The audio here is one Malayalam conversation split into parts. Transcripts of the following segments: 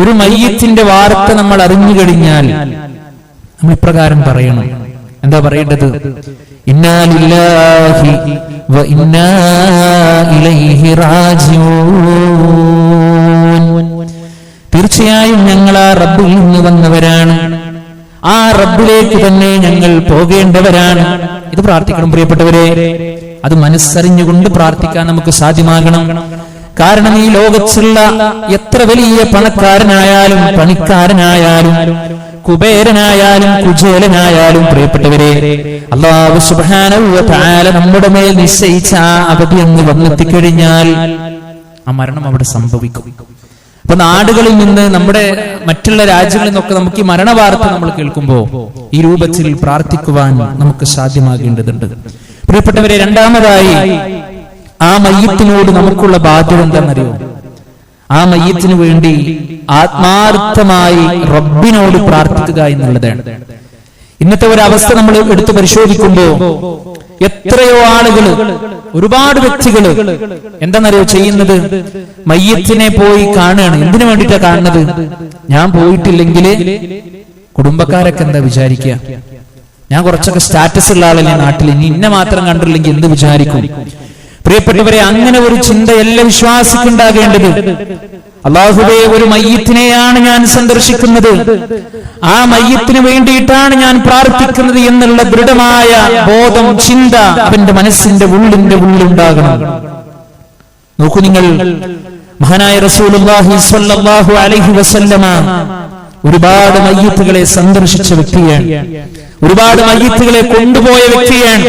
ഒരു മയ്യത്തിന്റെ വാർത്ത നമ്മൾ അറിഞ്ഞു കഴിഞ്ഞാൽ നമ്മൾ ഇപ്രകാരം പറയണം. എന്താ പറയേണ്ടത്? ഇന്നാ ലില്ലാഹി വ ഇന്നാ ഇലൈഹി റാജിഊൻ. തീർച്ചയായും ഞങ്ങൾ ആ റബ്ബിൽ നിന്ന് വന്നവരാണ്, ആ റബ്ബിലേക്ക് തന്നെ ഞങ്ങൾ പോകേണ്ടവരാണ്. ഇത് പ്രാർത്ഥിക്കണം പ്രിയപ്പെട്ടവരെ. അത് മനസ്സറിഞ്ഞുകൊണ്ട് പ്രാർത്ഥിക്കാൻ നമുക്ക് സാധ്യമാകണം. കാരണം ഈ ലോകത്തുള്ള എത്ര വലിയ പണക്കാരനായാലും പണിക്കാരനായാലും കുബേരനായാലും കുചേലനായാലും പ്രിയപ്പെട്ടവരെ, അല്ലാഹു സുബ്ഹാനഹു വ തആല നമ്മുടെ മേൽ നിശ്ചയിച്ച ആ അവധി അങ്ങ് വന്നെത്തിക്കഴിഞ്ഞാൽ ആ മരണം അവിടെ സംഭവിക്കും. അപ്പൊ നാടുകളിൽ നിന്ന്, നമ്മുടെ മറ്റുള്ള രാജ്യങ്ങളിൽ നിന്നൊക്കെ നമുക്ക് ഈ മരണവാർത്ത നമ്മൾ കേൾക്കുമ്പോൾ ഈ രൂപത്തിൽ പ്രാർത്ഥിക്കുവാൻ നമുക്ക് സാധ്യമാകേണ്ടതുണ്ട് പ്രിയപ്പെട്ടവരെ. രണ്ടാമതായി, ആ മയ്യത്തിനോട് നമുക്കുള്ള ബാധ്യത എന്താണെന്നറിയോ? ആ മയ്യത്തിന് വേണ്ടി ആത്മാർത്ഥമായി റബ്ബിനോട് പ്രാർത്ഥിക്കുക എന്നുള്ളതാണ്. ഇന്നത്തെ ഒരവസ്ഥ നമ്മൾ എടുത്തു പരിശോധിക്കുമ്പോൾ എത്രയോ ആളുകൾ, ഒരുപാട് വ്യക്തികൾ എന്താണെന്നറിയോ ചെയ്യുന്നത്? മയ്യത്തിനെ പോയി കാണുകയാണ്. എന്തിനു വേണ്ടിയിട്ടാ കാണുന്നത്? ഞാൻ പോയിട്ടില്ലെങ്കിൽ കുടുംബക്കാരൊക്കെ എന്താ വിചാരിക്കുക? ഞാൻ കുറച്ചൊക്കെ സ്റ്റാറ്റസ് ഉള്ള ആളല്ലേ നാട്ടിൽ, ഇനി ഇന്നെ മാത്രം കണ്ടില്ലെങ്കിൽ എന്ത് വിചാരിക്കും? പ്രിയപ്പെട്ടവരെ, അങ്ങനെ ഒരു ചിന്തയല്ല വിശ്വാസിക്കുണ്ടാകേണ്ടത്. അല്ലാഹുവേ, ഒരു മയ്യത്തിനെയാണ് ഞാൻ സന്ദർശിക്കുന്നത്, ആ മയ്യത്തിന് വേണ്ടിയിട്ടാണ് ഞാൻ പ്രാർത്ഥിക്കുന്നത് എന്നുള്ള ദൃഢമായ ബോധം, ചിന്ത അവന്റെ മനസ്സിന്റെ ഉള്ളിലുണ്ടാകണം. നോക്കൂ നിങ്ങൾ, മഹാനായ റസൂലുള്ളാഹി സ്വല്ലല്ലാഹു അലൈഹി വസല്ലമ ഒരുപാട് മയ്യത്തുകളെ സന്ദർശിച്ച വ്യക്തിയാണ്, ഒരുപാട് മയ്യത്തുകളെ കൊണ്ടുപോയ വ്യക്തിയാണ്,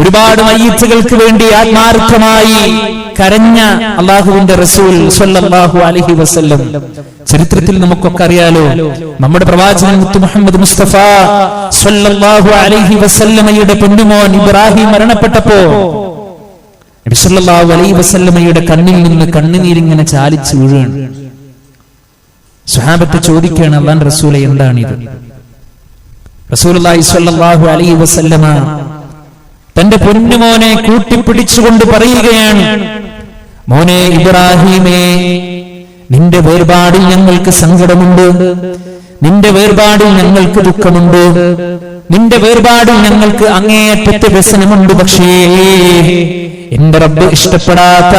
ഒരുപാട് മയ്യത്തുകൾക്ക് വേണ്ടി ആത്മാർത്ഥമായി കരഞ്ഞ അല്ലാഹുവിന്റെ റസൂൽ സ്വല്ലല്ലാഹു അലൈഹി വസല്ലം. ചരിത്രത്തിൽ നമുക്കൊക്കെ അറിയാലോ, നമ്മുടെ പ്രവാചകൻ മുത്ത് മുഹമ്മദ് മുസ്തഫ സ്വല്ലല്ലാഹു അലൈഹി വസല്ലമയുടെ പൊന്നുമോൻ ഇബ്രാഹിം മരണപ്പെട്ടപ്പോ നബി സല്ലല്ലാഹു അലൈഹി വസല്ലമയുടെ കണ്ണിൽ നിന്ന് കണ്ണുനീരിങ്ങനെ ചാലിച്ചു വീഴുകയാണ്. സ്വഹാബത്ത് ചോദിക്കുകയാണ്, അല്ലാഹുവിന്റെ റസൂലേ, എന്താണിത്? റസൂലുള്ളാഹി സ്വല്ലല്ലാഹു അലൈഹി വസല്ലമ തന്റെ പൊന്നുമോനെ കൂട്ടിപ്പിടിച്ചുകൊണ്ട് പറയുകയാണ്, മോനെ ഇബ്രാഹിമേ, നിന്റെ വേർപാടിൽ ഞങ്ങൾക്ക് സങ്കടമുണ്ട്, നിന്റെ വേർപാടിൽ ഞങ്ങൾക്ക് ദുഃഖമുണ്ട്, നിന്റെ വേർപാടിൽ ഞങ്ങൾക്ക് അങ്ങേയറ്റത്തെ വ്യസനമുണ്ട്. പക്ഷേ എന്റെ റബ്ബ് ഇഷ്ടപ്പെടാത്ത,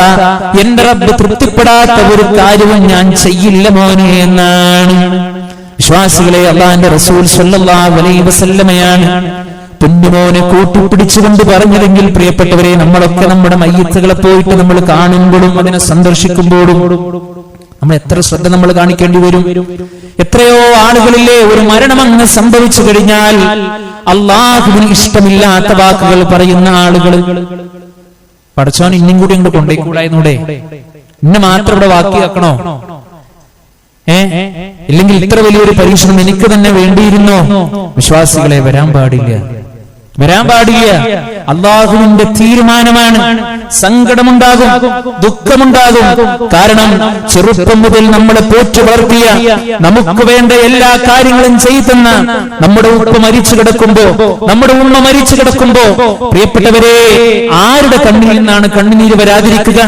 എന്റെ റബ്ബ് തൃപ്തിപ്പെടാത്ത ഒരു കാര്യവും ഞാൻ ചെയ്യില്ല മോനെ എന്നാണ്. വിശ്വാസികളെ, അല്ലാഹുവിന്റെ റസൂൽ സ്വല്ലല്ലാഹു അലൈഹി വസല്ലമയാണ് പൊന്നുമോനെ കൂട്ടിപ്പിടിച്ചുകൊണ്ട് പറഞ്ഞതെങ്കിൽ പ്രിയപ്പെട്ടവരെ, നമ്മളൊക്കെ നമ്മുടെ മയ്യത്തുകളെ പോയിട്ട് നമ്മൾ കാണുമ്പോഴും അതിനെ സന്ദർശിക്കുമ്പോഴും നമ്മൾ എത്ര ശ്രദ്ധ നമ്മൾ കാണിക്കേണ്ടി വരും? എത്രയോ ആളുകളിലെ ഒരു മരണം അങ്ങ് സംഭവിച്ചു കഴിഞ്ഞാൽ അല്ലാഹുവിന് ഇഷ്ടമില്ലാത്ത വാക്കുകൾ പറയുന്ന ആളുകൾ. പടച്ചോൻ ഇന്നും കൂടി അങ്ങോട്ട് കൊണ്ടേക്കൂടായിരുന്നൂടെ? ഇന്നെ മാത്രം ഇവിടെ വാക്കിയാക്കണോ? ഇല്ലെങ്കിൽ ഇത്ര വലിയൊരു പരീക്ഷണം എനിക്ക് തന്നെ വേണ്ടിയിരുന്നോ? വിശ്വാസികളെ, വരാൻ പാടില്ല, വരാൻ പാടില്ല. അല്ലാഹുവിന്റെ തീരുമാനമാണ്. സങ്കടമുണ്ടാകും, ദുഃഖമുണ്ടാകും. കാരണം ചെറുപ്പം മുതൽ നമ്മളെ പോറ്റി വളർത്തിയ, നമുക്ക് വേണ്ട എല്ലാ കാര്യങ്ങളും ചെയ്തെന്ന നമ്മുടെ ഉപ്പ മരിച്ചു കിടക്കുമ്പോ, നമ്മുടെ ഉമ്മ മരിച്ചു കിടക്കുമ്പോ, പ്രിയപ്പെട്ടവരെ, ആരുടെ കണ്ണിൽ നിന്നാണ് കണ്ണുനീര് വരാതിരിക്കുക?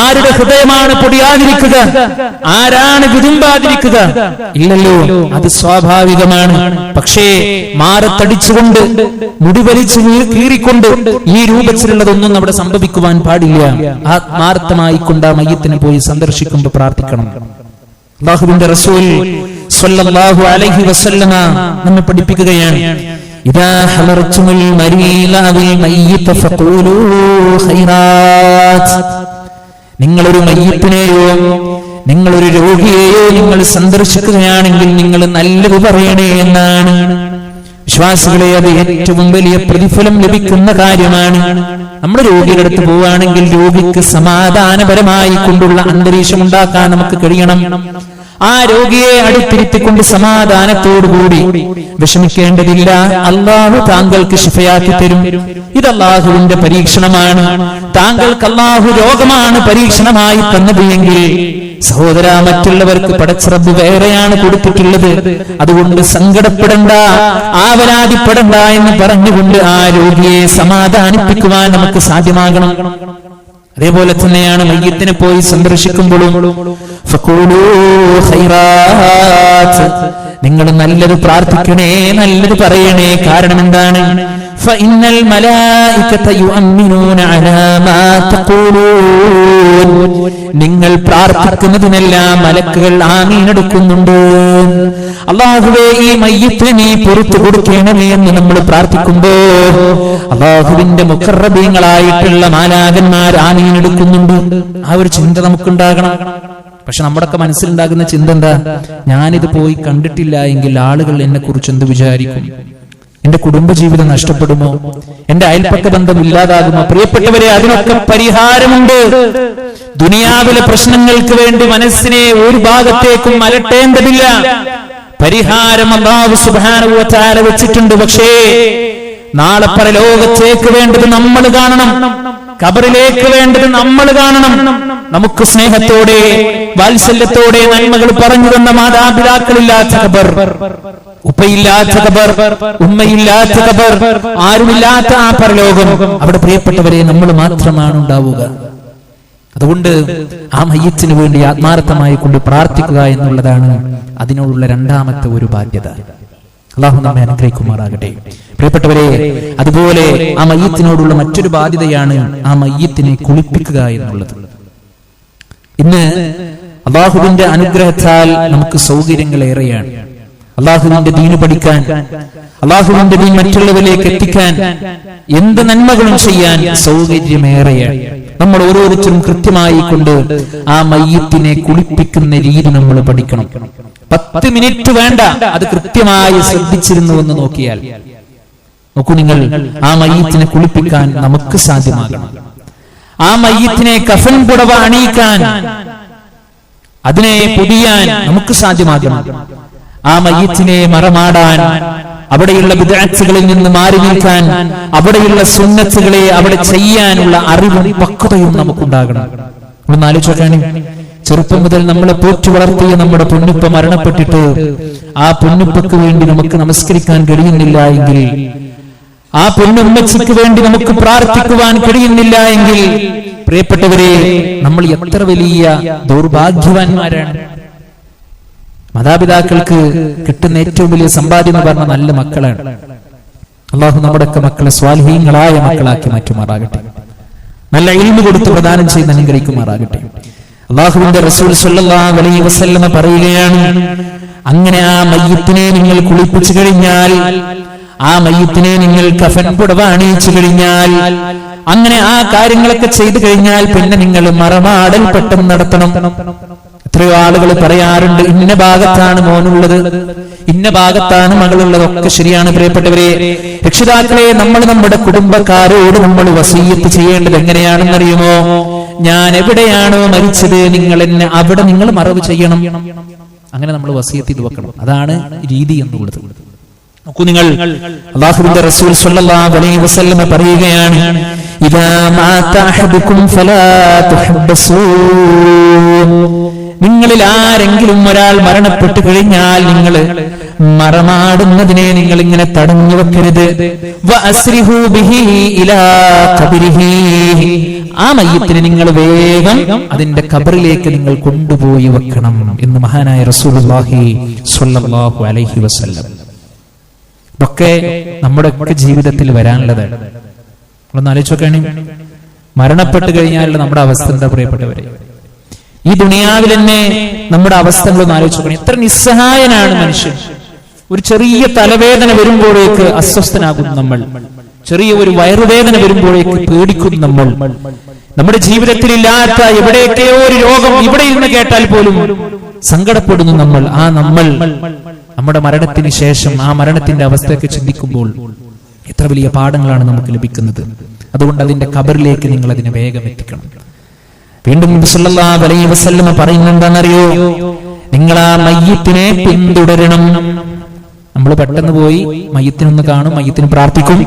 ആരുടെ ഹൃദയമാണ് പൊടിയാതിരിക്കുക? ആരാണ് വിതുമ്പാതിരിക്കുക? ഇല്ലല്ലോ, അത് സ്വാഭാവികമാണ്. പക്ഷേ മാറത്തടിച്ചുകൊണ്ട്, മുടിവലിച്ച് കീറിക്കൊണ്ട് ഈ രൂപത്തിലുള്ളതൊന്നും അവിടെ സംഭവിക്കുവാൻ പാടില്ല. ആത്മാർത്ഥമായി കൊണ്ട് ആ മയ്യത്തിനെ പോയി സന്ദർശിക്കുമ്പോൾ പ്രാർത്ഥിക്കണം. അല്ലാഹുവിന്റെ റസൂൽ സ്വല്ലല്ലാഹു അലൈഹി വസല്ലമ നമ്മെ പഠിപ്പിക്കുകയാണ്, ഇദാ ഹലർതുൽ മരീല വൽ മയ്യിത ഫഖൂലൂ ഖൈറാത്ത്. നിങ്ങളൊരു മയ്യത്തിനെയോ നിങ്ങളൊരു രോഗിയെയോ നിങ്ങൾ സന്ദർശിക്കുകയാണെങ്കിൽ നിങ്ങൾ നല്ലത് പറയണേ എന്നാണ്. വിശ്വാസികളെ, അത് ഏറ്റവും വലിയ പ്രതിഫലം ലഭിക്കുന്ന കാര്യമാണ്. നമ്മൾ രോഗിയുടെ അടുത്ത് പോവുകയാണെങ്കിൽ രോഗിക്ക് സമാധാനപരമായി കൊണ്ടുള്ള അന്തരീക്ഷം ഉണ്ടാക്കാൻ നമുക്ക് കഴിയണം. ആ രോഗിയെ അടുത്തിരുത്തിക്കൊണ്ട് സമാധാനത്തോടുകൂടി വിഷമിക്കേണ്ടതില്ല. അല്ലാഹു താങ്കൾക്ക് ശിഫയാക്കി തരും. ഇത് അല്ലാഹുവിന്റെ പരീക്ഷണമാണ്. താങ്കൾക്ക് അല്ലാഹു രോഗമാണ് പരീക്ഷണമായി തന്നത് എങ്കിൽ സഹോദര, മറ്റുള്ളവർക്ക് പടച്ച റബ്ബ് വേറെയാണ് കൊടുത്തിട്ടുള്ളത്. അതുകൊണ്ട് സങ്കടപ്പെടണ്ട, ആവലാതിപ്പെടണ്ട എന്ന് പറഞ്ഞുകൊണ്ട് ആ രോഗിയെ സമാധാനിപ്പിക്കുവാൻ നമുക്ക് സാധ്യമാകണം. അതേപോലെ തന്നെയാണ് മയ്യത്തിനെ പോയി സന്ദർശിക്കുമ്പോഴും ഫഖൂലൂ ഖൈറാത്ത്, നിങ്ങൾ നല്ലത് പ്രാർത്ഥിക്കണേ, നല്ലത് പറയണേ. കാരണം എന്താണ്? ഫഇന്നൽ മലായികത യുഅമ്മിനൂന അലാ മാ തഖൂലൂൻ, നിങ്ങൾ പ്രാർത്ഥിക്കുന്നതിനെല്ലാം മലക്കുകൾ ആമീൻ എടുക്കുന്നുണ്ട്. അല്ലാഹുവേ, ഈ മയ്യിത്തിനെ നീ പുറത്തു കൊടുക്കണമേ എന്ന് നമ്മൾ പ്രാർത്ഥിക്കുമ്പോ അല്ലാഹുവിന്റെ മുഖറബീങ്ങളായിട്ടുള്ള മാലാകന്മാർ ആമീൻ എടുക്കുന്നുണ്ട്. ആ ഒരു ചിന്ത നമുക്കുണ്ടാകണം. പക്ഷെ നമ്മുടെയൊക്കെ മനസ്സിലുണ്ടാകുന്ന ചിന്ത എന്താ? ഞാനിത് പോയി കണ്ടിട്ടില്ല എങ്കിൽ ആളുകൾ എന്നെ കുറിച്ച് എന്ത് വിചാരിക്കും? എന്റെ കുടുംബജീവിതം നഷ്ടപ്പെടുമോ? എന്റെ അയൽപ്പക്ക ബന്ധം ഇല്ലാതാകുമോ? പ്രിയപ്പെട്ടവരെ, അതിനൊക്കെ പരിഹാരമുണ്ട്. ദുനിയാവിലെ പ്രശ്നങ്ങൾക്ക് വേണ്ടി മനസ്സിനെ ഒരു ഭാഗത്തേക്കും അലട്ടേണ്ടതില്ല. പരിഹാരം അല്ലാഹു സുബ്ഹാനഹു വ തആല വെച്ചിട്ടുണ്ട്. പക്ഷേ നാളെ പരലോകത്തേക്ക് വേണ്ടത് നമ്മൾ കാണണം, ഖബറിലേക്ക് വേണ്ടത് നമ്മൾ കാണണം. നമുക്ക് സ്നേഹത്തോടെ വാത്സല്യത്തോടെ നന്മകൾ പറഞ്ഞു തന്ന മാതാപിതാക്കളില്ലാത്ത ഖബർ, ഉപ്പയില്ലാത്ത ഖബർ, ഉമ്മയില്ലാത്ത ഖബർ, ആരുമില്ലാത്ത ആ പരലോകം, അവിടെ പ്രിയപ്പെട്ടവരെ നമ്മൾ മാത്രമാണ് ഉണ്ടാവുക. അതുകൊണ്ട് ആ മയ്യിത്തിന് വേണ്ടി ആത്മാർത്ഥമായി കൊണ്ട് പ്രാർത്ഥിക്കുക എന്നുള്ളതാണ് അതിനോടുള്ള രണ്ടാമത്തെ ഒരു ബാധ്യത. അല്ലാഹു നമ്മെ അനുഗ്രഹിക്കുമാറാകട്ടെ. പ്രിയപ്പെട്ടവരെ, അതുപോലെ ആ മയ്യിത്തിനോടുള്ള മറ്റൊരു ബാധ്യതയാണ് ആ മയ്യിത്തിനെ കുളിപ്പിക്കുക എന്നുള്ളത്. ഇന്ന് അല്ലാഹുവിന്റെ അനുഗ്രഹത്താൽ നമുക്ക് സൗകര്യങ്ങൾ ഏറെയാണ്. അല്ലാഹുവിന്റെ ദീന് പഠിക്കാൻ, അല്ലാഹുവിന്റെ ദീൻ മറ്റുള്ളവരിലേക്ക് എത്തിക്കാൻ, എന്ത് നന്മകളും ചെയ്യാൻ സൗകര്യമേറെയാണ്. നമ്മൾ ഓരോരുത്തരും കൃത്യമായി കൊണ്ട് ആ മയ്യിത്തിനെ കുളിപ്പിക്കുന്ന രീതി നമ്മൾ പഠിക്കണം. 10 മിനിറ്റ് വേണ്ട, അത് കൃത്യമായി ശ്രദ്ധിച്ചിരുന്നുവെന്ന് നോക്കിയാൽ നോക്കൂ നിങ്ങൾ, ആ മയ്യിത്തിനെ കുളിപ്പിക്കാൻ നമുക്ക് സാധ്യമാകണം. ആ മയ്യിത്തിനെ കഫൻ പുടവ അണിയിക്കാൻ, അതിനെ പൊതിയാൻ നമുക്ക് സാധ്യമാകണം. ആ മയ്യിത്തിനെ മറമാടാൻ, അവിടെയുള്ള ബിദ്അത്തുകളിൽ നിന്ന് മാറി നിൽക്കാൻ, അവിടെയുള്ള സുന്നത്തുകളെ അവിടെ ചെയ്യാനുള്ള അറിവും പക്വതയും നമുക്കുണ്ടാകണം. ഒന്ന് ആലോചിക്കാൻ, ചെറുപ്പം മുതൽ നമ്മളെ പോറ്റി വളർത്തിയ നമ്മുടെ പൊന്നുപ്പ മരണപ്പെട്ടിട്ട് ആ പൊന്നുപ്പക്ക് വേണ്ടി നമുക്ക് നമസ്കരിക്കാൻ കഴിയുന്നില്ല എങ്കിൽ, ആ പൊന്നുമ്മച്ചിക്ക് വേണ്ടി നമുക്ക് പ്രാർത്ഥിക്കുവാൻ കഴിയുന്നില്ല എങ്കിൽ, പ്രിയപ്പെട്ടവരെ, നമ്മൾ എത്ര വലിയ ദൗർഭാഗ്യവാന്മാരാണ്. മാതാപിതാക്കൾക്ക് കിട്ടുന്ന ഏറ്റവും വലിയ സമ്പാദ്യം എന്ന് പറഞ്ഞ നല്ല മക്കളാണ്. അല്ലാഹു നമ്മുടെയൊക്കെ മക്കളെ സ്വാലിഹീങ്ങളായ മക്കളാക്കി മാറ്റുമാറാകട്ടെ. നല്ല ഇൽമു കൊടുത്ത് പ്രദാനം ചെയ്ത് അനുഗ്രഹിക്കുമാറാകട്ടെ. അല്ലാഹുവിന്റെ റസൂൽ സ്വല്ലല്ലാഹു അലൈഹി വസല്ലമ പറയുകയാണ്, അങ്ങനെ ആ മയ്യിത്തിനെ നിങ്ങൾ കുളിപ്പിച്ചു കഴിഞ്ഞാൽ, ആ മയ്യിത്തിനെ നിങ്ങൾ കഫൻ പുടവ അണിയിച്ചു കഴിഞ്ഞാൽ, അങ്ങനെ ആ കാര്യങ്ങളൊക്കെ ചെയ്തു കഴിഞ്ഞാൽ പിന്നെ നിങ്ങൾ മറമാടൽ പെട്ടെന്ന് നടത്തണം. എത്രയോ ആളുകൾ പറയാറുണ്ട്, ഇന്ന ഭാഗത്താണ് മോനുള്ളത്, ഇന്ന ഭാഗത്താണ് മകളുള്ളത്. ഒക്കെ ശരിയാണ് പ്രിയപ്പെട്ടവരെ. രക്ഷിതാക്കളെ, നമ്മൾ നമ്മുടെ കുടുംബക്കാരോട് നമ്മൾ വസീയത്ത് ചെയ്യേണ്ടത് എങ്ങനെയാണെന്നറിയുമോ? ഞാൻ എവിടെയാണോ മരിച്ചത്, നിങ്ങൾ എന്നെ അവിടെ നിങ്ങൾ മറവ് ചെയ്യണം. അങ്ങനെ നമ്മൾ വസീയത്ത് ചെയ്ത് വെക്കണം. അതാണ് രീതി എന്നുള്ളത്. നോക്കൂ നിങ്ങൾ, അല്ലാഹുവിന്റെ റസൂൽ സ്വല്ലല്ലാഹു അലൈഹി വസല്ലമ പറയുകയാണ്, ഇദാ മാത അഹദുകും ഫലാ തുഹബ്ബസൂ, നിങ്ങളിൽ ആരെങ്കിലും ഒരാൾ മരണപ്പെട്ടു കഴിഞ്ഞാൽ നിങ്ങൾ മറമാടുന്നതിനെ നിങ്ങൾ ഇങ്ങനെ തടഞ്ഞു വെക്കരുത്. വഅസ്രിഹൂ ബിഹി ഇലാ ഖബരിഹി, ആ മയ്യിത്തിനെ നിങ്ങൾ വേഗം അതിന്റെ ഖബറിലേക്ക് നിങ്ങൾ കൊണ്ടുപോയി വെക്കണം എന്ന് മഹാനായ റസൂലുള്ളാഹി സ്വല്ലല്ലാഹു അലൈഹി വസല്ലം. ഇതൊക്കെ നമ്മുടെ ഒക്കെ ജീവിതത്തിൽ വരാനുള്ളതാണ്. ഒന്ന് ആലോചിച്ച് നോക്കുകയാണ്, മരണപ്പെട്ടു കഴിഞ്ഞാലുള്ള നമ്മുടെ അവസ്ഥ എന്താ പ്രിയപ്പെട്ടവരെ? ഈ ദുനിയാവിൽ തന്നെ നമ്മുടെ അവസ്ഥകളൊന്ന് ആലോചിച്ച് നോക്കണം. എത്ര നിസ്സഹായനാണ് മനുഷ്യൻ. ഒരു ചെറിയ തലവേദന വരുമ്പോഴേക്ക് അസ്വസ്ഥനാകുന്നു നമ്മൾ, ചെറിയ ഒരു വയറുവേദന വരുമ്പോഴേക്ക് പേടിക്കുന്നു നമ്മൾ. നമ്മുടെ ജീവിതത്തിൽ ഇല്ലാത്ത എവിടെയൊക്കെയോ ഒരു രോഗം ഇവിടെ ഇരുന്ന് കേട്ടാൽ പോലും സങ്കടപ്പെടുന്നു നമ്മൾ. ആ നമ്മൾ നമ്മുടെ മരണത്തിന് ശേഷം ആ മരണത്തിന്റെ അവസ്ഥയൊക്കെ ചിന്തിക്കുമ്പോൾ എത്ര വലിയ പാഠങ്ങളാണ് നമുക്ക് ലഭിക്കുന്നത്. അതുകൊണ്ട് അതിന്റെ ഖബറിലേക്ക് നിങ്ങൾ അതിനെ വേഗം എത്തിക്കണം. വീണ്ടും സല്ലല്ലാഹു അലൈഹി വസല്ലമ പറയുന്നത് എന്താണെന്നറിയോ? നിങ്ങൾ ആ മയ്യിത്തിനെ പിന്തുടരണം. നമ്മൾ പെട്ടെന്ന് പോയി മയ്യിത്തിനൊന്ന് കാണും, മയ്യിത്തിന് പ്രാർത്ഥിക്കും,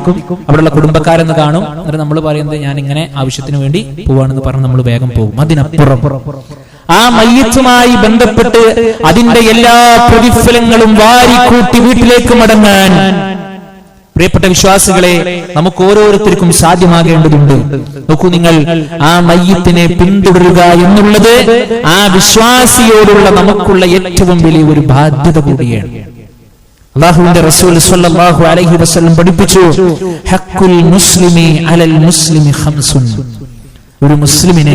അവിടെയുള്ള കുടുംബക്കാരെന്ന് കാണും, എന്നിട്ട് നമ്മൾ പറയുന്നത് ഞാൻ ഇങ്ങനെ ആവശ്യത്തിന് വേണ്ടി പോവാണെന്ന് പറഞ്ഞ് നമ്മൾ വേഗം പോകും. അതിനപ്പുറം ആ മയ്യിത്തുമായി ബന്ധപ്പെട്ട് അതിന്റെ എല്ലാ പ്രതിഫലങ്ങളും വാരിക്കൂട്ടി വീട്ടിലേക്ക് മടങ്ങാൻ പ്രിയപ്പെട്ട വിശ്വാസികളെ, നമുക്ക് ഓരോരുത്തർക്കും സാധ്യമാകേണ്ടതുണ്ട്. നോക്കൂ, നിങ്ങൾ ആ മയ്യിത്തിനെ പിന്തുടരുക എന്നുള്ളത് ആ വിശ്വാസിയോടുള്ള നമുക്കുള്ള ഏറ്റവും വലിയ ഒരു ബാധ്യത കൂടിയാണ്. അല്ലാഹുവിന്റെ റസൂൽ സ്വല്ലല്ലാഹു അലൈഹി വസല്ലം പഠിപ്പിച്ചു, ഹഖ്ഖുൽ മുസ്ലിമി അലൽ മുസ്ലിമി ഖംസുൻ. ഒരു മുസ്ലിമിനെ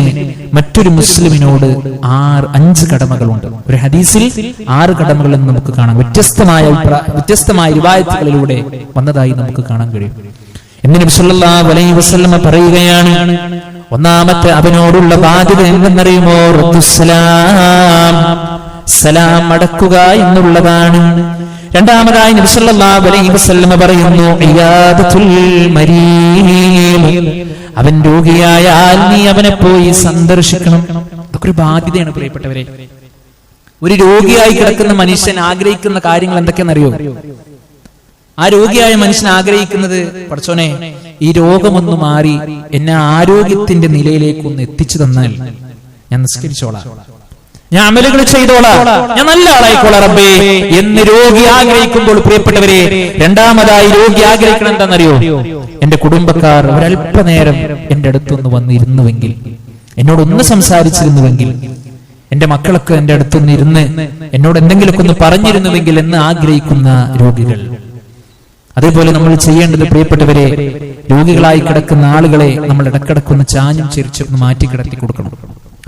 മറ്റൊരു മുസ്ലിമിനോട് 5 കടമകളുണ്ട്. ഒരു ഹദീസിൽ 6 കടമകൾ എന്ന് നമുക്ക് കാണാം. വ്യത്യസ്തമായ റിവായത്തുകളിലൂടെ വന്നതായി നമുക്ക് കാണാൻ കഴിയും. എന്ന് നബി സല്ലല്ലാഹു അലൈഹി വസല്ലം പറയുകയാണ്, ഒന്നാമത്തെ അവനോടുള്ള ബാധ്യത എന്തെന്നറിയുമോ? റദ്ദുസ്സലാം, സലാം അടക്കുക എന്നുള്ളതാണ്. രണ്ടാമതായി നബി സല്ലല്ലാഹു അലൈഹി വസല്ലം പറയുന്നു, ഇയാദത്തുൽ മരീം, അവൻ രോഗിയായാൽ നീ അവനെ പോയി സന്ദർശിക്കണം. ഇതൊക്കെ ഒരു ബാധ്യതയാണ് പ്രിയപ്പെട്ടവരെ. ഒരു രോഗിയായി കിടക്കുന്ന മനുഷ്യൻ ആഗ്രഹിക്കുന്ന കാര്യങ്ങൾ എന്തൊക്കെയാണെന്നറിയോ? ആ രോഗിയായ മനുഷ്യൻ ആഗ്രഹിക്കുന്നത്, പടച്ചോനെ ഈ രോഗമൊന്നു മാറി എന്നെ ആരോഗ്യത്തിന്റെ നിലയിലേക്ക് ഒന്ന് എത്തിച്ചു തന്നാൽ ഞാൻ നിസ്കരിച്ചോളാം, ഞാൻ അമലുകൾ ചെയ്തോളാം, ഞാൻ നല്ല ആളായിക്കോളാം റബ്ബേ എന്ന് രോഗി ആഗ്രഹിക്കുമ്പോൾ പ്രിയപ്പെട്ടവരെ, രണ്ടാമതായി രോഗി ആഗ്രഹിക്കണം എന്താണെന്നറിയോ? എന്റെ കുടുംബക്കാർ ഒരല്പനേരം എന്റെ അടുത്തൊന്ന് വന്നിരുന്നുവെങ്കിൽ, എന്നോടൊന്ന് സംസാരിച്ചിരുന്നുവെങ്കിൽ, എന്റെ മക്കളൊക്കെ എന്റെ അടുത്തൊന്ന് ഇരുന്ന് എന്നോട് എന്തെങ്കിലുമൊക്കെ ഒന്ന് പറഞ്ഞിരുന്നുവെങ്കിൽ എന്ന് ആഗ്രഹിക്കുന്ന രോഗികൾ. അതേപോലെ നമ്മൾ ചെയ്യേണ്ടത് പ്രിയപ്പെട്ടവരെ, രോഗികളായി കിടക്കുന്ന ആളുകളെ നമ്മൾ ഇടക്കിടക്കൊന്ന് ചാഞ്ഞും ചെരിച്ചൊന്ന് മാറ്റി കിടത്തി കൊടുക്കണം.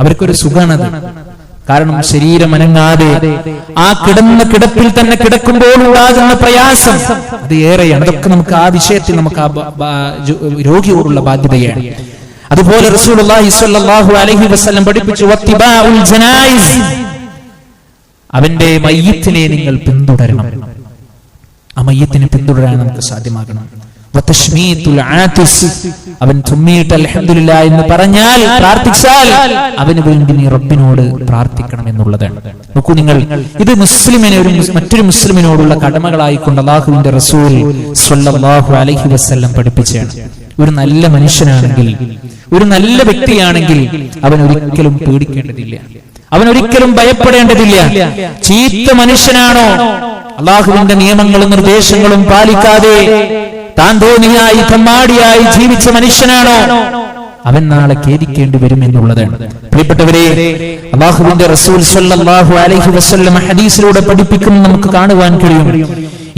അവർക്കൊരു സുഖാണത്. കാരണം ശരീരം അനങ്ങാതെ ആ കിടന്ന കിടപ്പിൽ തന്നെ കിടക്കുമ്പോൾ ഉണ്ടാകുന്ന പ്രയാസം അത് ഏറെയാണ്. അതൊക്കെ നമുക്ക് ആ വിഷയത്തിൽ നമുക്ക് ആ രോഗിയോടുള്ള ബാധ്യതയാണ്. അതുപോലെ റസൂലുള്ളാഹി സ്വല്ലല്ലാഹു അലൈഹി വസല്ലം പഠിപ്പിച്ചു, വത്തിബാഉൽ ജനായിസ്, അവന്റെ മയ്യിത്തിനെ നിങ്ങൾ പിന്തുടരണം. ആ മയ്യിത്തിനെ പിന്തുടരാൻ നമുക്ക് സാധ്യമാകണം. അവൻ തുമ്മിയിട്ട് അൽഹംദുലില്ലാ എന്ന് പറഞ്ഞാൽ, പ്രാർത്ഥിച്ചാൽ അവന് വേണ്ടി നീ റബ്ബിനോട് പ്രാർത്ഥിക്കണം എന്നുള്ളതാണ്. നോക്കൂ നിങ്ങൾ, ഇത് മുസ്ലിമിനെ മറ്റൊരു മുസ്ലിമിനോടുള്ള കടമകളായിക്കൊണ്ട് അല്ലാഹുവിന്റെ റസൂൽ സ്വല്ലല്ലാഹു അലൈഹി വസല്ലം പഠിപ്പിച്ചാണ്. ഒരു നല്ല മനുഷ്യനാണെങ്കിൽ, ഒരു നല്ല വ്യക്തിയാണെങ്കിൽ അവൻ ഒരിക്കലും പേടിക്കേണ്ടതില്ല, അവൻ ഒരിക്കലും ഭയപ്പെടേണ്ടതില്ല. ചീത്ത മനുഷ്യനാണോ, അല്ലാഹുവിന്റെ നിയമങ്ങളും നിർദ്ദേശങ്ങളും പാലിക്കാതെ താൻ തോന്നിയായി തമ്മാടിയായി ജീവിച്ച മനുഷ്യനാണോ, അവൻ നാളെ ഖേദിക്കേണ്ടി വരും എന്നുള്ളതാണ്. പ്രിയപ്പെട്ടവരെ, അല്ലാഹുവിന്റെ റസൂൽ സ്വല്ലല്ലാഹു അലൈഹി വസല്ലം ഹദീസിലൂടെ പഠിപ്പിക്കുന്ന നമുക്ക് കാണുവാൻ കഴിയും,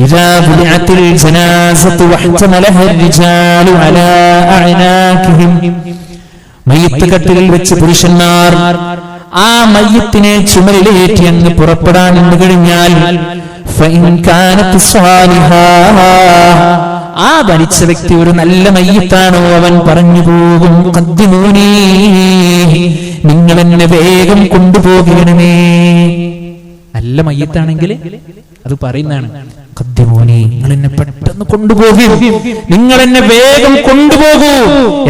ഇദാ ബുദിഅത്തിൽ ജനാസത്തു വഹ്തമലഹ റിജാലു അലാ അഅനാഖിഹിം, മയ്യിത്ത് കട്ടിലിൽ വെച്ച് പുരുഷന്മാർ ആ മയ്യിത്തിനെ ചുമലിലേറ്റി അങ്ങ് പുറപ്പെടാൻ എന്ന് കഴിഞ്ഞാൽ, ഫഇൻ കാനത് സ്വാലിഹാ, ആ മരിച്ച വ്യക്തി ഒരു നല്ല മയ്യിത്താണോ, അവൻ പറഞ്ഞു പോകും, ഖദ്ദിമൂനി, നിങ്ങൾ എന്നെ വേഗം കൊണ്ടുപോകണമേ. നല്ല മയ്യിത്താണെങ്കിൽ അത് പറയുന്നതാണ്, ഖദ്ദിമൂനി, നിങ്ങൾ എന്നെ പെട്ടെന്ന് കൊണ്ടുപോകും, നിങ്ങൾ എന്നെ വേഗം കൊണ്ടുപോകൂ.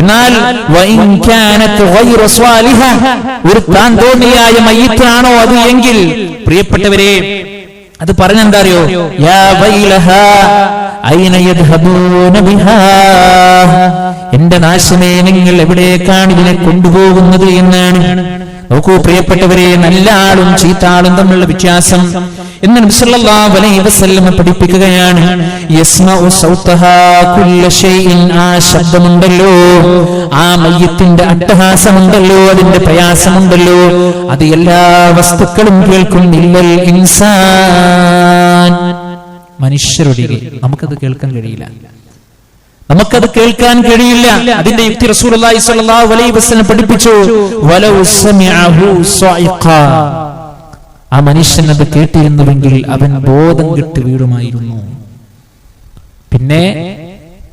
എന്നാൽ വഇൻ കാനത് ഗൈറ സ്വാലിഹ, ഒരു താൻ തോന്നിയായ മയ്യിത്താണോ അത് എങ്കിൽ, പ്രിയപ്പെട്ടവരെ, അത് പറഞ്ഞെന്താ അറിയോ? യാ വൈലഹാ അയ്ന യദ്ഹബൂന ബിഹാ, എന്റെ നാശമേ, നിങ്ങൾ എവിടേക്കാണ് ഇതിനെ കൊണ്ടുപോകുന്നത് എന്നാണ്. നോക്കൂ പ്രിയപ്പെട്ടവരെ, നല്ല ആളും ചീത്ത ആളും തമ്മിലുള്ള വ്യത്യാസം എന്ന് നബി സല്ലല്ലാഹു അലൈഹി വസല്ലം പഠിപ്പിക്കുകയാണ്. യസ്മഉ സൗതഹാ കുല്ല ഷൈഇൻ, ആ ശബ്ദമുണ്ടല്ലോ, ആ മയ്യിത്തിന്റെ അട്ടഹാസമുണ്ടല്ലോ, അതിന്റെ പ്രയാസമുണ്ടല്ലോ, അത് എല്ലാ വസ്തുക്കളും കേൾക്കും. ഇല്ലൽ ഇൻസാൻ, മനുഷ്യരൊഴികെ നമുക്കത് കേൾക്കാൻ കഴിയില്ല, നമുക്കത് കേൾക്കാൻ കഴിയില്ല. അതിന്റെ യുക്തി റസൂലുള്ളാഹി സ്വല്ലല്ലാഹു അലൈഹി വസല്ലം പഠിപ്പിച്ചു, വലൗ സമിഅഹു സ്വഇഖാ, ആ മനുഷ്യൻ അത് കേട്ടിരുന്നുവെങ്കിൽ അവൻ ബോധം കെട്ട് വീഴുമായിരുന്നു. പിന്നെ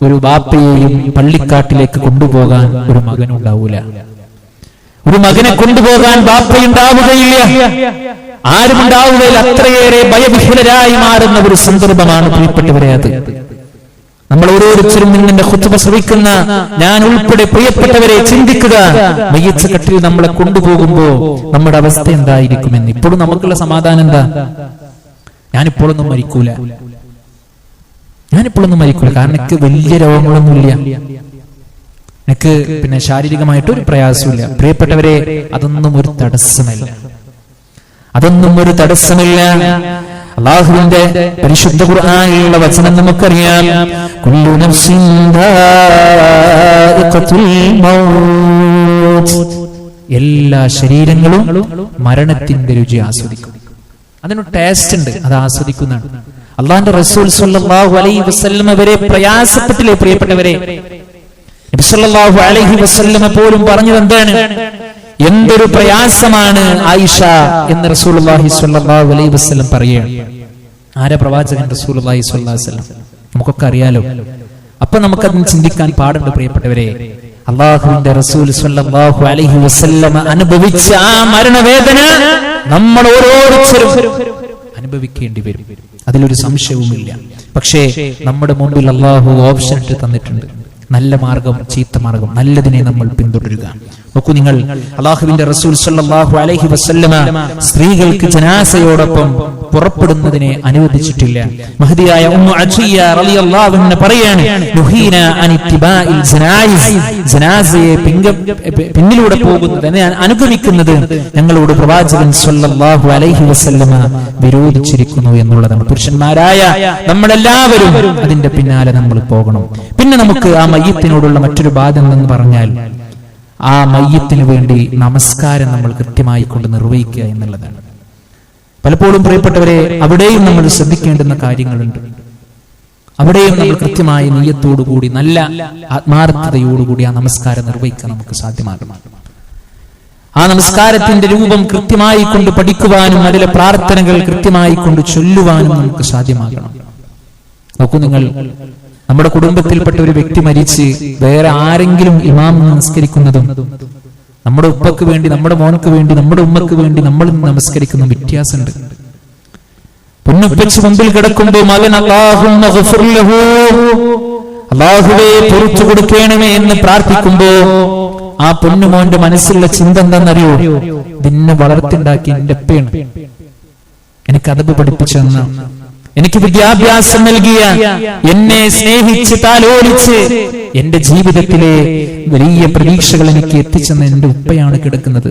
ഒരു ബാപ്പയെയും പള്ളിക്കാട്ടിലേക്ക് കൊണ്ടുപോകാൻ ഒരു മകനുണ്ടാവൂല, ഒരു മകനെ കൊണ്ടുപോകാൻ ബാപ്പയുണ്ടാവുകയില്ല, ആരുമുണ്ടാവുകയില്ല. അത്രയേറെ ഭയവിഹ്വലരായി മാറുന്ന ഒരു സന്ദർഭമാണ് പ്രിയപ്പെട്ടവരെ അത്. നമ്മൾ ഓരോരുത്തരും നിന്നെ ഖുത്ബ ശ്രവിക്കുന്ന ഞാൻ ഉൾപ്പെടെ പ്രിയപ്പെട്ടവരെ ചിന്തിക്കുക, മയ്യിത്ത് കട്ടിൽ നമ്മളെ കൊണ്ടുപോകുമ്പോ നമ്മുടെ അവസ്ഥ എന്തായിരിക്കുമെന്ന്. ഇപ്പോഴും നമുക്കുള്ള സമാധാനം എന്താ? ഞാനിപ്പോഴൊന്നും മരിക്കൂല, കാരണം എനിക്ക് വലിയ രോഗങ്ങളൊന്നുമില്ല, എനിക്ക് പിന്നെ ശാരീരികമായിട്ടൊരു പ്രയാസമില്ല. പ്രിയപ്പെട്ടവരെ, അതൊന്നും ഒരു തടസ്സമല്ല. അല്ലാഹുവിന്റെ പരിശുദ്ധ ഖുർആനിലുള്ള വചനം നമുക്കറിയാം, കുല്ലു നഫ്സിൻ ദാഇഖത്തുൽ മൗത്ത്, എല്ലാ ശരീരങ്ങളും മരണത്തിന്റെ രുചി ആസ്വദിക്കും. അതിനൊരു ടേസ്റ്റ് ഉണ്ട്, അത് ആസ്വദിക്കുന്നതാണ്. അള്ളാഹുവിന്റെ റസൂൽ സ്വല്ലല്ലാഹു അലൈഹി വസല്ലമ വരെ പ്രയാസപ്പെട്ടില്ലേ പ്രിയപ്പെട്ടവരെ? നബി സ്വല്ലല്ലാഹു അലൈഹി വസല്ലമ പോലും പറഞ്ഞത് എന്താണ്? എന്തൊരു പ്രയാസമാണ് ആയിഷ എന്ന് റസൂലുള്ളാഹി സ്വല്ലല്ലാഹു അലൈഹി വസല്ലം പറയുകയാണ്. ആരാ പ്രവാചകൻ? റസൂലുള്ളാഹി സ്വല്ലല്ലാഹു അലൈഹി വസല്ലം. നമുക്കൊക്കെ അറിയാലോ. അപ്പൊ നമുക്കതിന് ചിന്തിക്കാൻ പാടുണ്ട് പ്രിയപ്പെട്ടവരെ. അള്ളാഹുവിന്റെ റസൂൽ സ്വല്ലല്ലാഹു അലൈഹി വസല്ലമ അനുഭവിച്ച ആ മരണവേദന നമ്മൾ ഓരോരുത്തരും അനുഭവിക്കേണ്ടി വരും, അതിലൊരു സംശയവുമില്ല. പക്ഷേ നമ്മുടെ മുമ്പിൽ അള്ളാഹു ഓപ്ഷൻ ഇട്ട് തന്നിട്ടുണ്ട്. നല്ല മാർഗം, ചീത്ത മാർഗം, നല്ലതിനെ നമ്മൾ പിന്തുടരുക. നോക്കൂ നിങ്ങൾ, അള്ളാഹുവിന്റെ റസൂൽ സ്വല്ലല്ലാഹു അലൈഹി വസല്ലമ സ്ത്രീകൾക്ക് ജനാസയോടൊപ്പം പുറപ്പെടുന്നതിനെ അനുവദിച്ചിട്ടില്ല. മഹദിയായ ഉമ്മു അജിയ റളിയല്ലാഹു അൻഹ പറയാണ്, നുഹീന അൻ ഇത്തിബാഇൽ ജനായിസ്, ജനാസയെ പിന്നിലൂടെ പോകുന്നത്, അനുഗമിക്കുന്നത് ഞങ്ങളോട് പ്രവാചകൻ സ്വല്ലല്ലാഹു അലൈഹി വസല്ലമ വിരോധിച്ചിരിക്കുന്നു എന്നുള്ളതാണ്. പുരുഷന്മാരായ നമ്മളെല്ലാവരും അതിന്റെ പിന്നാലെ നമ്മൾ പോകണം. പിന്നെ നമുക്ക് ആ മയ്യിത്തിനോടുള്ള മറ്റൊരു ബാധ്യത എന്ന് പറഞ്ഞാൽ ആ മയ്യിത്തിന് വേണ്ടി നമസ്കാരം നമ്മൾ കൃത്യമായി കൊണ്ട് നിർവഹിക്കുക എന്നുള്ളതാണ്. പലപ്പോഴും പ്രിയപ്പെട്ടവരെ, അവിടെയും നമ്മൾ ശ്രദ്ധിക്കേണ്ടുന്ന കാര്യങ്ങളുണ്ട്. അവിടെയും നമ്മൾ കൃത്യമായ നിയ്യത്തോടുകൂടി നല്ല ആത്മാർത്ഥതയോടുകൂടി ആ നമസ്കാരം നിർവഹിക്കാൻ നമുക്ക് സാധ്യമാകണം. ആ നമസ്കാരത്തിന്റെ രൂപം കൃത്യമായി കൊണ്ട് പഠിക്കുവാനും അതിലെ പ്രാർത്ഥനകൾ കൃത്യമായി കൊണ്ട് ചൊല്ലുവാനും നമുക്ക് സാധ്യമാകണം. നോക്കൂ നിങ്ങൾ, നമ്മുടെ കുടുംബത്തിൽപ്പെട്ട ഒരു വ്യക്തി മരിച്ച് വേറെ ആരെങ്കിലും ഇമാം നമസ്കരിക്കുന്നതും നമ്മുടെ ഉപ്പക്ക് വേണ്ടി, നമ്മുടെ മോനക്ക് വേണ്ടി, നമ്മുടെ ഉമ്മക്ക് വേണ്ടി നമ്മൾ നമസ്കരിക്കുന്ന വ്യത്യാസമുണ്ട്. പൊന്നുപ്പച്ച് മുമ്പിൽ കിടക്കുമ്പോ മകൻ അല്ലാഹുവേ പുറത്തു കൊടുക്കണമേ എന്ന് പ്രാർത്ഥിക്കുമ്പോ ആ പൊന്നുമോന്റെ മനസ്സിലുള്ള ചിന്ത എന്താണെന്നറിയോ? ഇതിന്നെ വളർത്തിണ്ടാക്കി എന്റെ ഉപ്പയാണ്, എനിക്ക് അതബ് പഠിപ്പിച്ചു തന്ന, എനിക്ക് വിദ്യാഭ്യാസം നൽകിയ, എന്നെ സ്നേഹിച്ച് താലോലിച്ച് എന്റെ ജീവിതത്തിലെ വലിയ പ്രതീക്ഷകൾ എനിക്ക് എത്തിച്ചെന്ന എന്റെ ഉപ്പയാണ് കിടക്കുന്നത്.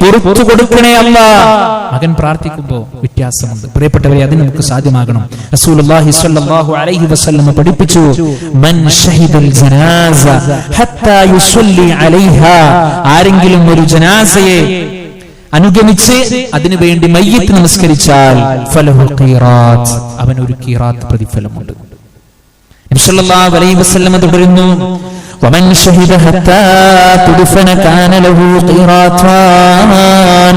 പുറത്തു കൊടുക്കണേ അല്ലാഹ്. മകൻ പ്രാർത്ഥിക്കുമ്പോ വ്യത്യാസമുണ്ട് പ്രിയപ്പെട്ടവരെ, അതിന് നമുക്ക് സാധ്യമാകണം. റസൂലുള്ളാഹി സ്വല്ലല്ലാഹു അലൈഹി വസല്ലം പഠിപ്പിച്ചു, മൻ ഷഹിദൽ ജനാസ ഹത്താ യുസല്ലി അലൈഹാ, ആരെങ്കിലും ഒരു ജനാസയെ അനുഗമിച്ച് അതിനുവേണ്ടി മയ്യിത്ത് നമസ്കരിച്ചാൽ ഫലഹു ഖീറാത്ത്, അവനൊരു ഖീറാത്ത് പ്രതിഫലമുണ്ട്. നബി സല്ലല്ലാഹു അലൈഹി വസല്ലം തുടരുന്നു, വമൻ ഷഹിദ ഹത്താ തുദ്ഫന കാന ലഹു ഖീറാത്താൻ,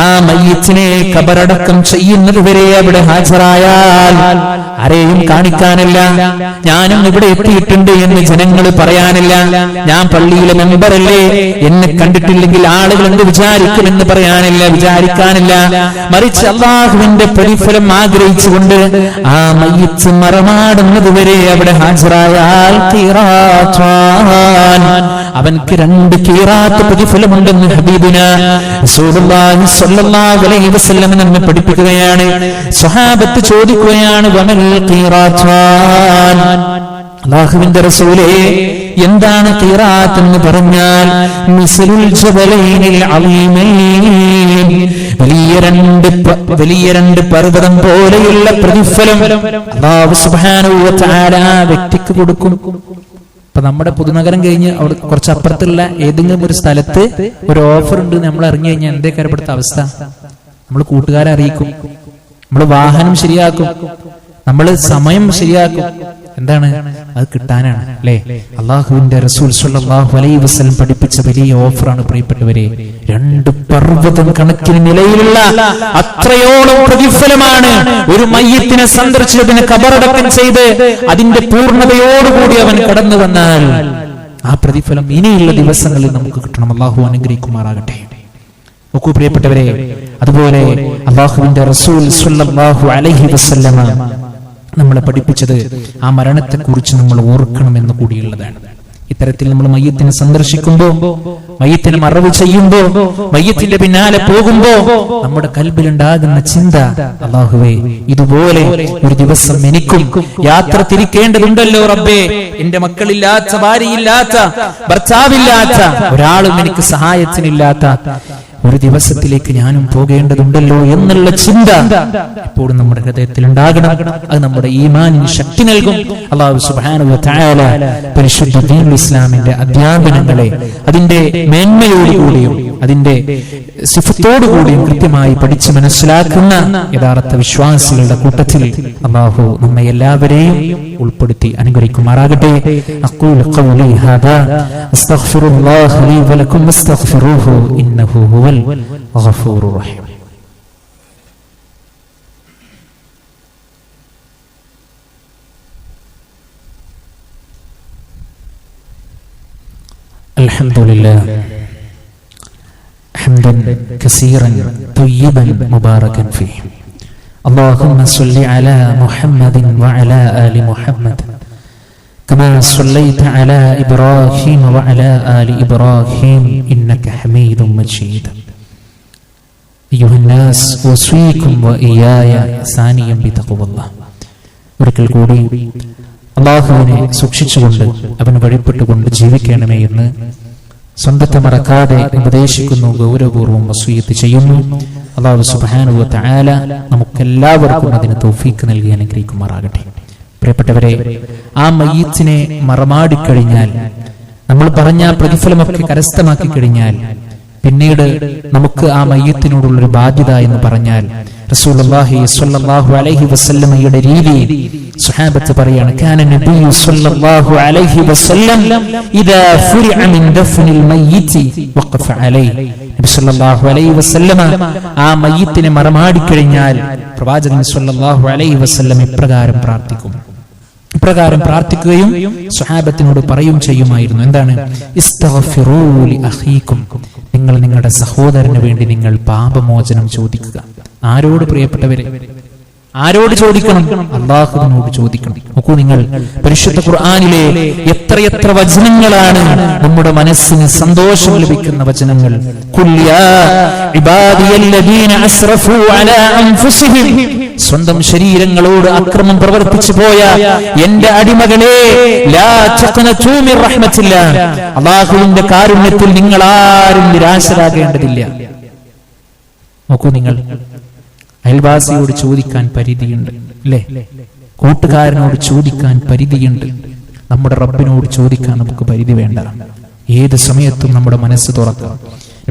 ആ മയ്യിത്തിനെ ഖബറടക്കം ചെയ്യുന്നത് വരെ അവിടെ ഹാജരായാൽ ആരെയും കാണിക്കാനില്ല, ഞാനും ഇവിടെ എത്തിയിട്ടുണ്ട് എന്ന് ജനങ്ങൾ പറയാനില്ല, ഞാൻ പള്ളിയിലെ മെമ്പറല്ലേ, എന്നെ കണ്ടിട്ടില്ലെങ്കിൽ ആളുകൾ എന്ത് വിചാരിക്കുമെന്ന് വിചാരിക്കാനില്ല. മറിച്ച് അല്ലാഹുവിന്റെ പ്രതിഫലം ആഗ്രഹിച്ചുകൊണ്ട് ആ മയ്യിത്ത് മറമാടുന്നത് വരെ അവിടെ ഹാജരായാൽ ഖീറാത്താൻ, അവൻക്ക് 2 ഖീറാത്ത് പ്രതിഫലമുണ്ടെന്ന് ഹബീബുന റസൂലുള്ളാഹി സ്വല്ലല്ലാഹു അലൈഹി വസല്ലം നമ്മെ പഠിപ്പിക്കുകയാണ്. സ്വഹാബത്ത് ചോദിക്കുകയാണ്, വമൽ ഖീറാത്താൻ, അല്ലാഹുവിന്റെ റസൂലേ എന്താണ് ഖീറാത്ത് എന്ന് പറഞ്ഞാൽ? മിസ്ലുൽ ജബലൈനിൽ അളീമൈൻ, വലിയ രണ്ട് പർവ്വതം പോലെയുള്ള പ്രതിഫലം അല്ലാഹു സുബ്ഹാനഹു വ തആല വ്യക്തിക്ക് കൊടുക്കും. ഇപ്പൊ നമ്മുടെ പുതുനഗരം കഴിഞ്ഞ് അവിടെ കുറച്ച് അപ്പുറത്തുള്ള ഏതെങ്കിലും ഒരു സ്ഥലത്ത് ഒരു ഓഫർ ഉണ്ട്, നമ്മൾ ഇറങ്ങി കഴിഞ്ഞാൽ എന്തേ കാര്യപ്പെടുത്ത അവസ്ഥ? നമ്മൾ കൂട്ടുകാരെ അറിയിക്കും, നമ്മൾ വാഹനം ശരിയാക്കും, നമ്മൾ സമയം ശരിയാക്കും. എന്താണ്? അത് കിട്ടാനാണ് അല്ലേ? അല്ലാഹുവിന്റെ റസൂൽ സ്വല്ലല്ലാഹു അലൈഹി വസല്ലം പഠിപ്പിച്ച വലിയ ഓഫറാണ് പ്രിയപ്പെട്ടവരെ. 2 പർവ്വതം കണക്കിന് നിലയിലുള്ള അത്രയോളം പ്രതിഫലമാണ് ഒരു മയ്യിത്തിനെ സന്ദർശിച്ചതിന് ഖബറടക്കം ചെയ്ത് അതിന്റെ പൂർണ്ണതയോടുകൂടി അവൻ കടന്നു വന്നാൽ ആ പ്രതിഫലം ഇനിയുള്ള ദിവസങ്ങളിൽ നമുക്ക് കിട്ടണം. അല്ലാഹു അനുഗ്രഹിക്കുമാറാകട്ടെ. നോക്കൂ പ്രിയപ്പെട്ടവരെ, അതുപോലെ അല്ലാഹുവിന്റെ റസൂൽ സ്വല്ലല്ലാഹു അലൈഹി വസല്ലം നമ്മളെ പഠിപ്പിച്ചത് ആ മരണത്തെ കുറിച്ച് നമ്മൾ ഓർക്കണമെന്ന് കൂടിയുള്ളതാണ്. ഇത്തരത്തിൽ നമ്മൾ മയ്യിത്തിനെ സന്ദർശിക്കുമ്പോ, മയ്യിത്തിനെ മറവ് ചെയ്യുമ്പോ, മയ്യിത്തിന്റെ പിന്നാലെ പോകുമ്പോ നമ്മുടെ കൽബിലുണ്ടാകുന്ന ചിന്ത, അല്ലാഹുവേ ഇതുപോലെ ഒരു ദിവസം എനിക്കും യാത്ര തിരിക്കേണ്ടതുണ്ടല്ലോ റബ്ബേ. എന്റെ മക്കളില്ലാത്ത, ഭാര്യയില്ലാത്ത, ഭർത്താവില്ലാത്ത, ഒരാളും എനിക്ക് സഹായത്തിനില്ലാത്ത ഒരു ദിവസത്തിലേക്ക് ഞാനും പോകേണ്ടതുണ്ടല്ലോ എന്നുള്ള ചിന്ത എപ്പോഴും നമ്മുടെ ഹൃദയത്തിൽ ഉണ്ടാകണം. അത് നമ്മുടെ ഈമാനിന് ശക്തി നൽകും. അല്ലാഹു സുബ്ഹാനഹു വ തആല പരിശുദ്ധ ദീനുൽ ഇസ്ലാമിന്റെ അധ്യാപനങ്ങളെ അതിന്റെ മേന്മയോടുകൂടിയും അതിന്റെ സിഫത്തോടുകൂടിയും കൃത്യമായി പഠിച്ച് മനസ്സിലാക്കുന്ന യഥാർത്ഥ വിശ്വാസികളുടെ കൂട്ടത്തിൽ അല്ലാഹു നമ്മെ എല്ലാവരെയും ഉൾപ്പെടുത്തി അനുഗ്രഹിക്കുമാറാകട്ടെ. അഖൂലു ഖൗലി ഹാദാ അസ്തഗ്ഫിറുല്ലാഹ ലീ വലക്കും വസ്തഗ്ഫിറൂഹു ഇന്നഹു ഹുവൽ ഗഫൂറുർ റഹീം. അൽഹംദുലില്ലാഹ് حمدا كثيرا طيبا مباركا فيه. اللهم صل على محمد وعلى آل محمد كما صليت على إبراهيم وعلى آل إبراهيم إنك حميد مجيد. أيها الناس أوصيكم وإياي ثانيا بتقوى الله. ഒരിക്കൽ കൂടി അല്ലാഹുവിനെ സൂക്ഷിച്ചുകൊണ്ട് അവന് വഴിപ്പെട്ടുകൊണ്ട് ജീവിക്കണമേ എന്ന് സ്വന്തത്തെ മറക്കാതെ ഉപദേശിക്കുന്നു, ഗൗരവപൂർവ്വം വസിയത്ത് ചെയ്യുന്നു. അല്ലാഹു സുബ്ഹാനഹു വ തആല നമുക്കെല്ലാവർക്കും അതിന് തൗഫീഖ് നൽകി അനുഗ്രഹിക്കുമാറാകട്ടെ. പ്രിയപ്പെട്ടവരെ, ആ മയ്യിത്തിനെ മറമാടിക്കഴിഞ്ഞാൽ, നമ്മൾ പറഞ്ഞ പ്രതിഫലമൊക്കെ കരസ്ഥമാക്കി കഴിഞ്ഞാൽ, പിന്നീട് നമുക്ക് ആ മയ്യിത്തിനോടുള്ളൊരു ബാധ്യത എന്ന് പറഞ്ഞാൽ റസൂലുള്ളാഹി സ്വല്ലല്ലാഹു അലൈഹി വസല്ലമയുടെ രീതി സ്വഹാബത്ത് പറയാണ്, കാന നബിയു സ്വല്ലല്ലാഹു അലൈഹി വസല്ലം ഇദാ ഫുരിഅ മിൻ ദഫ്നിൽ മയ്യിതി വഖഫ അലൈഹി. നബി സ്വല്ലല്ലാഹു അലൈഹി വസല്ലമ ആ മയ്യിത്തിനെ മറമാടി കഴിഞ്ഞാൽ പ്രവാചകൻ സ്വല്ലല്ലാഹു അലൈഹി വസല്ലം ഇപ്രകാരം പ്രാർത്ഥിക്കുകയും സ്വഹാബത്തിനോട് പറയും ചെയ്യുമായിരുന്നു. എന്താണ്? ഇസ്തഗ്ഫിറൂ ലി അഖീകും, നിങ്ങൾ നിങ്ങളുടെ സഹോദരന് വേണ്ടി നിങ്ങൾ പാപമോചനം ചോദിക്കുക. ആരോട് പ്രിയപ്പെട്ടവരെ? ആരോട് ചോദിക്കണം? അല്ലാഹുവിനോട് ചോദിക്കണം. നോക്കൂ, നിങ്ങൾ പരിശുദ്ധ ഖുർആനിലെ എത്രയെത്ര വചനങ്ങളാണ് നമ്മുടെ മനസ്സിന് സന്തോഷം ലഭിക്കുന്ന വചനങ്ങൾ. ഖുൽ യാ ഇബാദിയല്ലദീന അസ്റഫൂ അലാ അൻഫുസിഹിം, സ്വന്തം ശരീരങ്ങളോട് അക്രമം പ്രവർത്തിച്ചു പോയ എന്റെ അടിമകളെ, ലാ തഖ്നതൂ മിർ റഹ്മത്തില്ലാഹ്, അല്ലാഹുവിന്റെ കാരുണ്യത്തിൽ നിങ്ങൾ ആരും നിരാശരാകേണ്ടതില്ല. നോക്കൂ, നിങ്ങൾ അയൽവാസിയോട് ചോദിക്കാൻ പരിധിയുണ്ട്, അല്ലേ? കൂട്ടുകാരനോട് ചോദിക്കാൻ പരിധിയുണ്ട്. നമ്മുടെ റബ്ബിനോട് ചോദിക്കാൻ നമുക്ക് പരിധി വേണ്ട. ഏത് സമയത്തും നമ്മുടെ മനസ്സ് തുറക്കാം.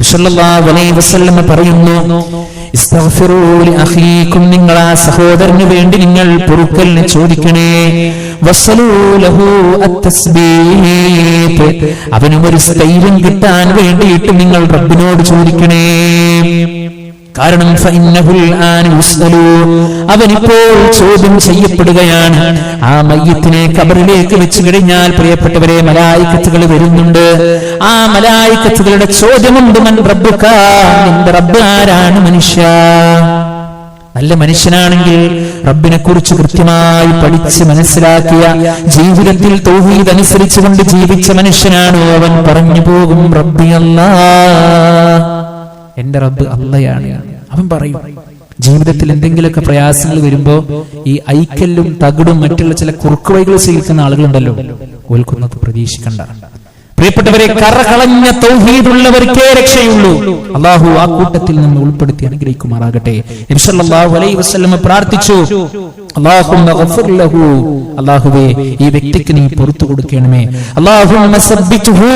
റസൂലുള്ളാഹി അലൈഹി വസല്ലം പറയുന്നു, ഇസ്തഗ്ഫിറൂ ലി അഖീകും, നിങ്ങൾ ആ സഹോദരന് വേണ്ടി നിങ്ങൾ പൊറുക്കലിനെ ചോദിക്കണേ. വസ്സലൂ ലഹു അത്തസ്ബീഹ്, അവനും ഒരു സ്ഥൈര്യം കിട്ടാൻ വേണ്ടിയിട്ട് നിങ്ങൾ റബ്ബിനോട് ചോദിക്കണേ. കാരണം അവനിപ്പോൾ ചോദ്യം ചെയ്യപ്പെടുകയാണ്. ആ മയ്യിത്തിനെ ഖബറിലേക്ക് വെച്ച് കഴിഞ്ഞാൽ പ്രിയപ്പെട്ടവരെ, മലായികത്തുകൾ വരുന്നുണ്ട്. ആ മലായികത്തുകളുടെ ചോദ്യമുണ്ട്, മൻ റബ്ബുക, നിന്റെ റബ്ബ് ആരാണ്? മനുഷ്യ, നല്ല മനുഷ്യനാണെങ്കിൽ റബ്ബിനെ കുറിച്ച് കൃത്യമായി പഠിച്ച് മനസ്സിലാക്കിയ, ജീവിതത്തിൽ തൗഹീദ് അനുസരിച്ചുകൊണ്ട് ജീവിച്ച മനുഷ്യനാണോ, അവൻ പറഞ്ഞു പോകും, റബ്ബി അല്ലാഹ്, എന്റെ റബ്ബ് അള്ളയാണ്. അവൻ പറയും. ജീവിതത്തിൽ എന്തെങ്കിലുമൊക്കെ പ്രയാസങ്ങൾ വരുമ്പോ ഈ ഐക്കല്ലും തകിടും മറ്റുള്ള ചില കുറുക്കുവഴികൾ സ്വീകരിക്കുന്ന ആളുകളുണ്ടല്ലോ, ഓൽക്കുന്നത് പ്രതീക്ഷിക്കണ്ട. പ്രിയപ്പെട്ടവരെ, കറകളഞ്ഞ തൗഹീദുള്ളവർക്കേ രക്ഷയുള്ളൂ. അല്ലാഹു ആ കൂട്ടത്തിൽ നിന്ന് ഉൾപ്പെടുത്തി അനുഗ്രഹിക്കുമാറാകട്ടെ. നബി സല്ലല്ലാഹു അലൈഹി വസല്ലം പ്രാർത്ഥിച്ചു, അല്ലാഹുമ്മ ഗഫിർ ലഹു, അല്ലാഹുവേ ഈ വ്യക്തിക്ക് നീ പുറത്തു കൊടുക്കണമേ. അല്ലാഹുമ്മ സബ്ബിത്ഹു,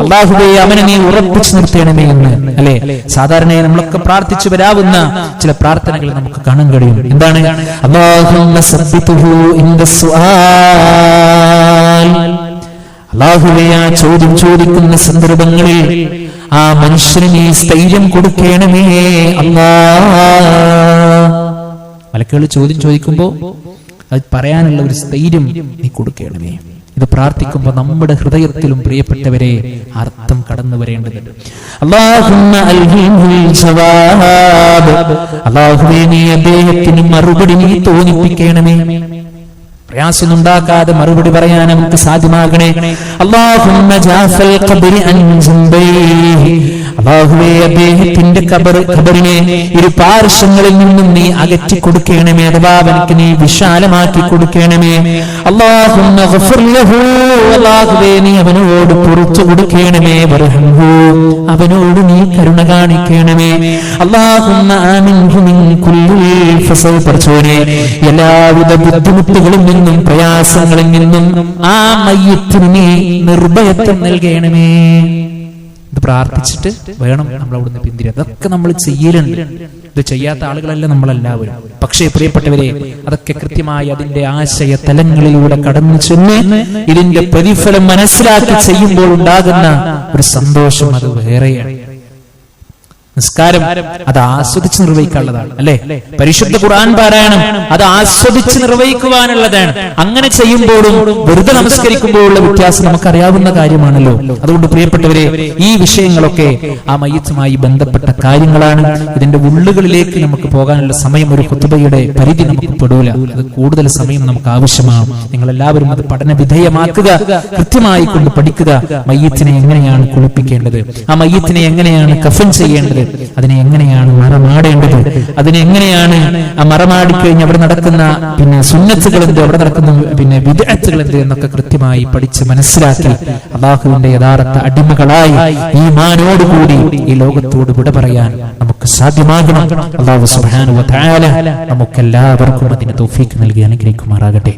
അല്ലാഹുവേ അവനെ നീ ഉറപ്പിച്ചു നിർത്തണമേ എന്ന്. അല്ലേ, സാധാരണയായി നമ്മളൊക്കെ പ്രാർത്ഥിച്ചു വരാവുന്ന ചില പ്രാർത്ഥനകൾ നമുക്ക് കാണാൻ കഴിയും. എന്താണ്? അല്ലാഹുമ്മ സബ്ബിത്ഹു ഇൻദ സുആൽ, അല്ലാഹുവേ ആ ചോദ്യം ചോദിക്കുന്ന സന്ദർഭങ്ങളിൽ ആ മനുഷ്യന് നീ സ്ഥൈര്യം കൊടുക്കണമേ അല്ലാഹ്. മലക്കുകൾ ചോദ്യം ചോദിക്കുമ്പോ അത് പറയാനുള്ള ഒരു സ്ഥൈര്യം നീ കൊടുക്കണമേ. ഇത് പ്രാർത്ഥിക്കുമ്പോൾ നമ്മുടെ ഹൃദയത്തിലും പ്രിയപ്പെട്ടവരെ അർത്ഥം കടന്നു വരേണ്ടതുണ്ട്. അല്ലാഹുമ്മ അൽഹിംഹുൽ ജവാബ്, അല്ലാഹുവേ നീ അദ്ദേഹത്തിന് മറുപടി നീ തോന്നിപ്പിക്കണമേ. പ്രയാസമുണ്ടാക്കാതെ മറുപടി പറയാൻ നമുക്ക് സാധ്യമാകണേ. അല്ലാഹുമ്മ ജാഫൽ ഖബ്രി അൻ ജംബൈഹി, അല്ലാഹുവേ അദ്ദേഹത്തിന്റെ ഖബറിനെ ഇരു പാർശ്വങ്ങളിൽ നിന്നും നീ അകറ്റി കൊടുക്കണമേ, അഥവാ അവർക്ക് നീ വിശാലമാക്കി കൊടുക്കണമേ. അല്ലാഹുമ്മ ഗഫിർ ലഹു, അല്ലാഹുവേ നീ അവനോട് പുറത്തു കൊടുക്കണമേ. വർഹംഹു, അവനോട് നീ കരുണ കാണിക്കണമേ. അല്ലാഹുമ്മ ആമിൻഹു മിൻ കുല്ലി ഫസൽ, പടച്ചോനെ എല്ലാവിധ ബുദ്ധിമുട്ടുകളിൽ നിന്നും പ്രയാസങ്ങളിൽ നിന്നും ആ മയ്യിത്തിന് നീ നിർഭയത്വം നൽകണമേ. ഇത് പ്രാർത്ഥിച്ചിട്ട് വേണം നമ്മൾ അവിടുന്ന് പിന്തിരി. അതൊക്കെ നമ്മൾ ചെയ്യലുണ്ട്, ഇത് ചെയ്യാത്ത ആളുകളല്ല നമ്മളെല്ലാവരും. പക്ഷേ പ്രിയപ്പെട്ടവരെ, അതൊക്കെ കൃത്യമായി അതിന്റെ ആശയ തലങ്ങളിലൂടെ കടന്നു ചെന്ന് ഇതിന്റെ പ്രതിഫലം മനസ്സിലാക്കി ചെയ്യുമ്പോൾ ഉണ്ടാകുന്ന ഒരു സന്തോഷം അത് വേറെയാണ്. നിസ്കാരം അത് ആസ്വദിച്ച് നിർവഹിക്കാനുള്ളതാണ്, അല്ലെ? പരിശുദ്ധ ഖുർആൻ പാരായണം അത് ആസ്വദിച്ച് നിർവഹിക്കുവാനുള്ളതാണ്. അങ്ങനെ ചെയ്യുമ്പോഴും വെറുതെ നമസ്കരിക്കുമ്പോഴുള്ള വ്യത്യാസം നമുക്കറിയാവുന്ന കാര്യമാണല്ലോ. അതുകൊണ്ട് പ്രിയപ്പെട്ടവരെ, ഈ വിഷയങ്ങളൊക്കെ ആ മയ്യിത്തുമായി ബന്ധപ്പെട്ട കാര്യങ്ങളാണ്. ഇതിന്റെ ഉള്ളുകളിലേക്ക് നമുക്ക് പോകാനുള്ള സമയം ഒരു ഖുതുബയുടെ പരിധി നമുക്ക് പെടൂല. അത് കൂടുതൽ സമയം നമുക്ക് ആവശ്യമാണ്. നിങ്ങൾ എല്ലാവരും അത് പഠന വിധേയമാക്കുക, കൃത്യമായി കൊണ്ട് പഠിക്കുക. മയ്യിത്തിനെ എങ്ങനെയാണ് കുളിപ്പിക്കേണ്ടത്, ആ മയ്യിത്തിനെ എങ്ങനെയാണ് കഫൻ ചെയ്യേണ്ടത്, അതിനെ എങ്ങനെയാണ് മറമാടേണ്ടത്, അതിനെ എങ്ങനെയാണ് ആ മറമാടിക്കഴിഞ്ഞ് അവിടെ നടക്കുന്ന സുന്നത്തുകൾ എന്ത്, അവിടെ നടക്കുന്ന ബിദ്അത്തുകൾ എന്ത് എന്നൊക്കെ കൃത്യമായി പഠിച്ച് മനസ്സിലാക്കി അല്ലാഹുവിന്റെ യഥാർത്ഥ അടിമകളായി ഈമാനോടുകൂടി ഈ ലോകത്തോട് വിട പറയാൻ നമുക്ക് സാധ്യമാകണം. അല്ലാഹു സുബ്ഹാനഹു വ തആല നമുക്കെല്ലാവർക്കും അതിന് തൗഫീഖ് നൽകി അനുഗ്രഹിക്കുമാറാകട്ടെ.